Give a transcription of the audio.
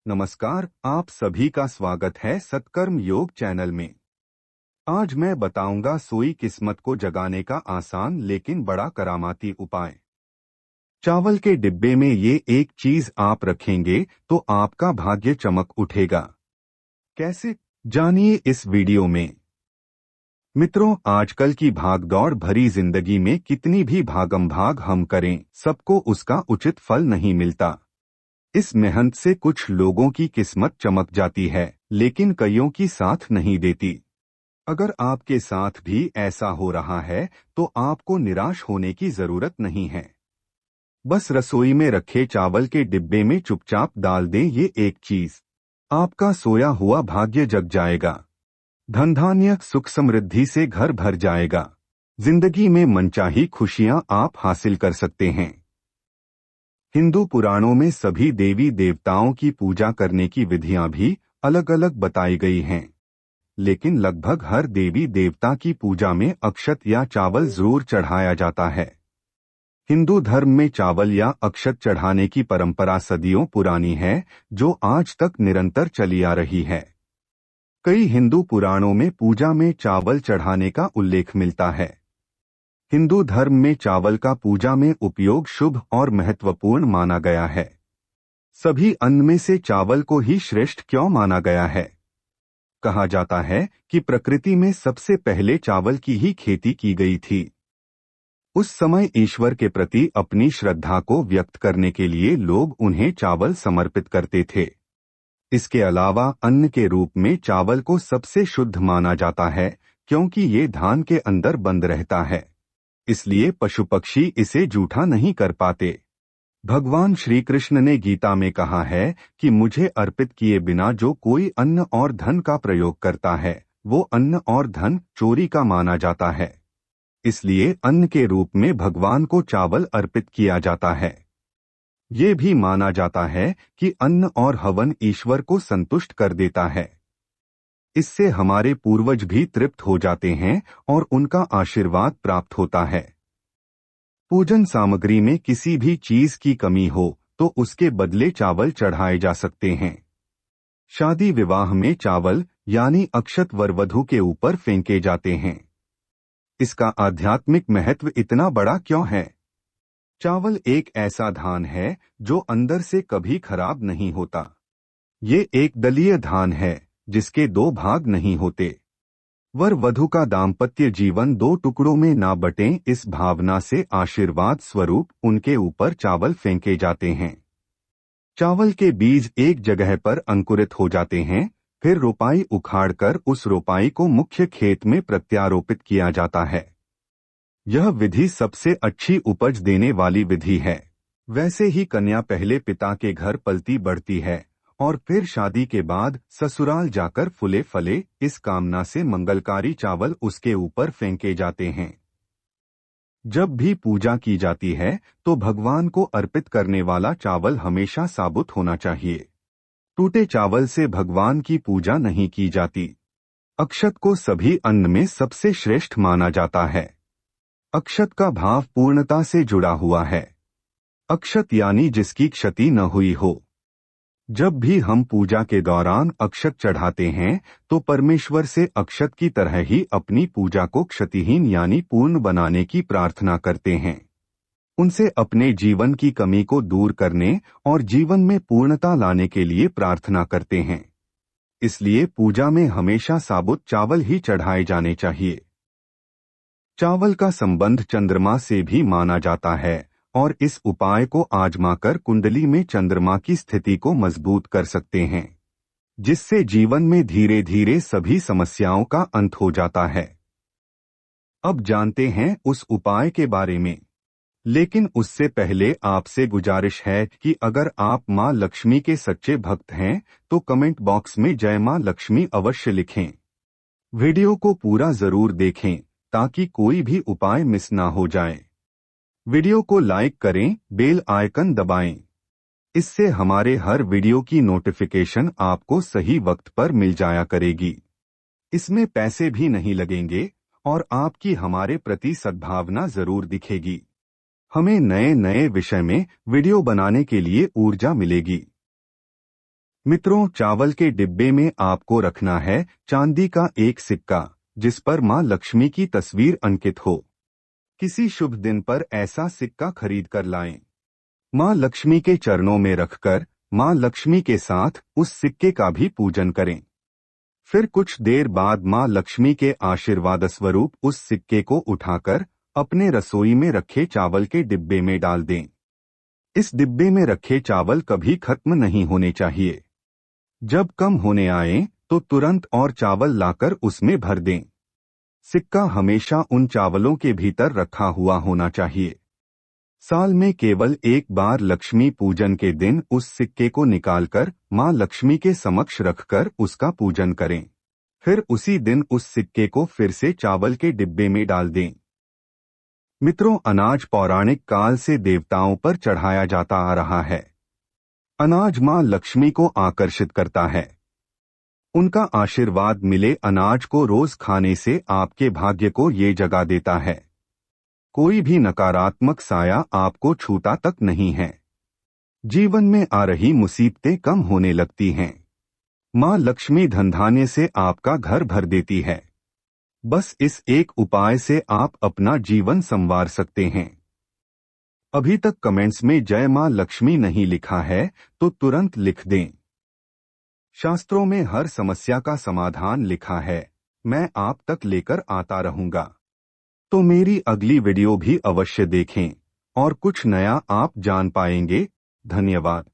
नमस्कार, आप सभी का स्वागत है सत्कर्म योग चैनल में। आज मैं बताऊंगा सोई किस्मत को जगाने का आसान लेकिन बड़ा करामाती उपाय। चावल के डिब्बे में ये एक चीज आप रखेंगे तो आपका भाग्य चमक उठेगा। कैसे? जानिए इस वीडियो में। मित्रों, आजकल की भागदौड़ भरी जिंदगी में कितनी भी भागम भाग हम करें, सबको उसका उचित फल नहीं मिलता। इस मेहनत से कुछ लोगों की किस्मत चमक जाती है, लेकिन कईयों की साथ नहीं देती। अगर आपके साथ भी ऐसा हो रहा है तो आपको निराश होने की जरूरत नहीं है। बस रसोई में रखे चावल के डिब्बे में चुपचाप डाल दें ये एक चीज, आपका सोया हुआ भाग्य जग जाएगा। धन धान्य सुख समृद्धि से घर भर जाएगा। जिंदगी में मनचाही खुशियां आप हासिल कर सकते हैं। हिंदू पुराणों में सभी देवी देवताओं की पूजा करने की विधियां भी अलग अलग बताई गई हैं, लेकिन लगभग हर देवी देवता की पूजा में अक्षत या चावल जरूर चढ़ाया जाता है। हिंदू धर्म में चावल या अक्षत चढ़ाने की परंपरा सदियों पुरानी है, जो आज तक निरंतर चली आ रही है। कई हिंदू पुराणों में पूजा में चावल चढ़ाने का उल्लेख मिलता है। हिंदू धर्म में चावल का पूजा में उपयोग शुभ और महत्वपूर्ण माना गया है। सभी अन्न में से चावल को ही श्रेष्ठ क्यों माना गया है? कहा जाता है कि प्रकृति में सबसे पहले चावल की ही खेती की गई थी। उस समय ईश्वर के प्रति अपनी श्रद्धा को व्यक्त करने के लिए लोग उन्हें चावल समर्पित करते थे। इसके अलावा अन्न के रूप में चावल को सबसे शुद्ध माना जाता है, क्योंकि ये धान के अंदर बंद रहता है, इसलिए पशु पक्षी इसे जूठा नहीं कर पाते। भगवान श्री कृष्ण ने गीता में कहा है कि मुझे अर्पित किए बिना जो कोई अन्न और धन का प्रयोग करता है, वो अन्न और धन चोरी का माना जाता है। इसलिए अन्न के रूप में भगवान को चावल अर्पित किया जाता है। ये भी माना जाता है कि अन्न और हवन ईश्वर को संतुष्ट कर देता है। इससे हमारे पूर्वज भी तृप्त हो जाते हैं और उनका आशीर्वाद प्राप्त होता है। पूजन सामग्री में किसी भी चीज की कमी हो तो उसके बदले चावल चढ़ाए जा सकते हैं। शादी विवाह में चावल यानी अक्षत वर वधू के ऊपर फेंके जाते हैं। इसका आध्यात्मिक महत्व इतना बड़ा क्यों है? चावल एक ऐसा धान है जो अंदर से कभी खराब नहीं होता। ये एक दलीय धान है जिसके दो भाग नहीं होते। वर वधू का दाम्पत्य जीवन दो टुकड़ों में ना बटे, इस भावना से आशीर्वाद स्वरूप उनके ऊपर चावल फेंके जाते हैं। चावल के बीज एक जगह पर अंकुरित हो जाते हैं, फिर रोपाई उखाड़कर उस रोपाई को मुख्य खेत में प्रत्यारोपित किया जाता है। यह विधि सबसे अच्छी उपज देने वाली विधि है। वैसे ही कन्या पहले पिता के घर पलती बढ़ती है और फिर शादी के बाद ससुराल जाकर फूले फले, इस कामना से मंगलकारी चावल उसके ऊपर फेंके जाते हैं। जब भी पूजा की जाती है तो भगवान को अर्पित करने वाला चावल हमेशा साबुत होना चाहिए। टूटे चावल से भगवान की पूजा नहीं की जाती। अक्षत को सभी अन्न में सबसे श्रेष्ठ माना जाता है। अक्षत का भाव पूर्णता से जुड़ा हुआ है। अक्षत यानी जिसकी क्षति न हुई हो। जब भी हम पूजा के दौरान अक्षत चढ़ाते हैं तो परमेश्वर से अक्षत की तरह ही अपनी पूजा को क्षतिहीन यानी पूर्ण बनाने की प्रार्थना करते हैं। उनसे अपने जीवन की कमी को दूर करने और जीवन में पूर्णता लाने के लिए प्रार्थना करते हैं। इसलिए पूजा में हमेशा साबुत चावल ही चढ़ाए जाने चाहिए। चावल का संबंध चंद्रमा से भी माना जाता है और इस उपाय को आजमाकर कुंडली में चंद्रमा की स्थिति को मजबूत कर सकते हैं, जिससे जीवन में धीरे धीरे सभी समस्याओं का अंत हो जाता है। अब जानते हैं उस उपाय के बारे में, लेकिन उससे पहले आपसे गुजारिश है कि अगर आप मां लक्ष्मी के सच्चे भक्त हैं तो कमेंट बॉक्स में जय मां लक्ष्मी अवश्य लिखें। वीडियो को पूरा जरूर देखें ताकि कोई भी उपाय मिस ना हो जाए। वीडियो को लाइक करें, बेल आइकन दबाएं। इससे हमारे हर वीडियो की नोटिफिकेशन आपको सही वक्त पर मिल जाया करेगी। इसमें पैसे भी नहीं लगेंगे और आपकी हमारे प्रति सद्भावना जरूर दिखेगी। हमें नए नए विषय में वीडियो बनाने के लिए ऊर्जा मिलेगी। मित्रों, चावल के डिब्बे में आपको रखना है चांदी का एक सिक्का जिस पर मां लक्ष्मी की तस्वीर अंकित हो। किसी शुभ दिन पर ऐसा सिक्का खरीद कर लाएं। मां लक्ष्मी के चरणों में रखकर मां लक्ष्मी के साथ उस सिक्के का भी पूजन करें। फिर कुछ देर बाद मां लक्ष्मी के आशीर्वाद स्वरूप उस सिक्के को उठाकर अपने रसोई में रखे चावल के डिब्बे में डाल दें। इस डिब्बे में रखे चावल कभी खत्म नहीं होने चाहिए। जब कम होने आए तो तुरंत और चावल लाकर उसमें भर दें। सिक्का हमेशा उन चावलों के भीतर रखा हुआ होना चाहिए। साल में केवल एक बार लक्ष्मी पूजन के दिन उस सिक्के को निकालकर मां लक्ष्मी के समक्ष रखकर उसका पूजन करें। फिर उसी दिन उस सिक्के को फिर से चावल के डिब्बे में डाल दें। मित्रों, अनाज पौराणिक काल से देवताओं पर चढ़ाया जाता आ रहा है। अनाज मां लक्ष्मी को आकर्षित करता है। उनका आशीर्वाद मिले अनाज को रोज खाने से आपके भाग्य को ये जगा देता है। कोई भी नकारात्मक साया आपको छूता तक नहीं है। जीवन में आ रही मुसीबतें कम होने लगती हैं। मां लक्ष्मी धनधान्य से आपका घर भर देती है। बस इस एक उपाय से आप अपना जीवन संवार सकते हैं। अभी तक कमेंट्स में जय मां लक्ष्मी नहीं लिखा है तो तुरंत लिख दें। शास्त्रों में हर समस्या का समाधान लिखा है, मैं आप तक लेकर आता रहूंगा। तो मेरी अगली वीडियो भी अवश्य देखें और कुछ नया आप जान पाएंगे। धन्यवाद।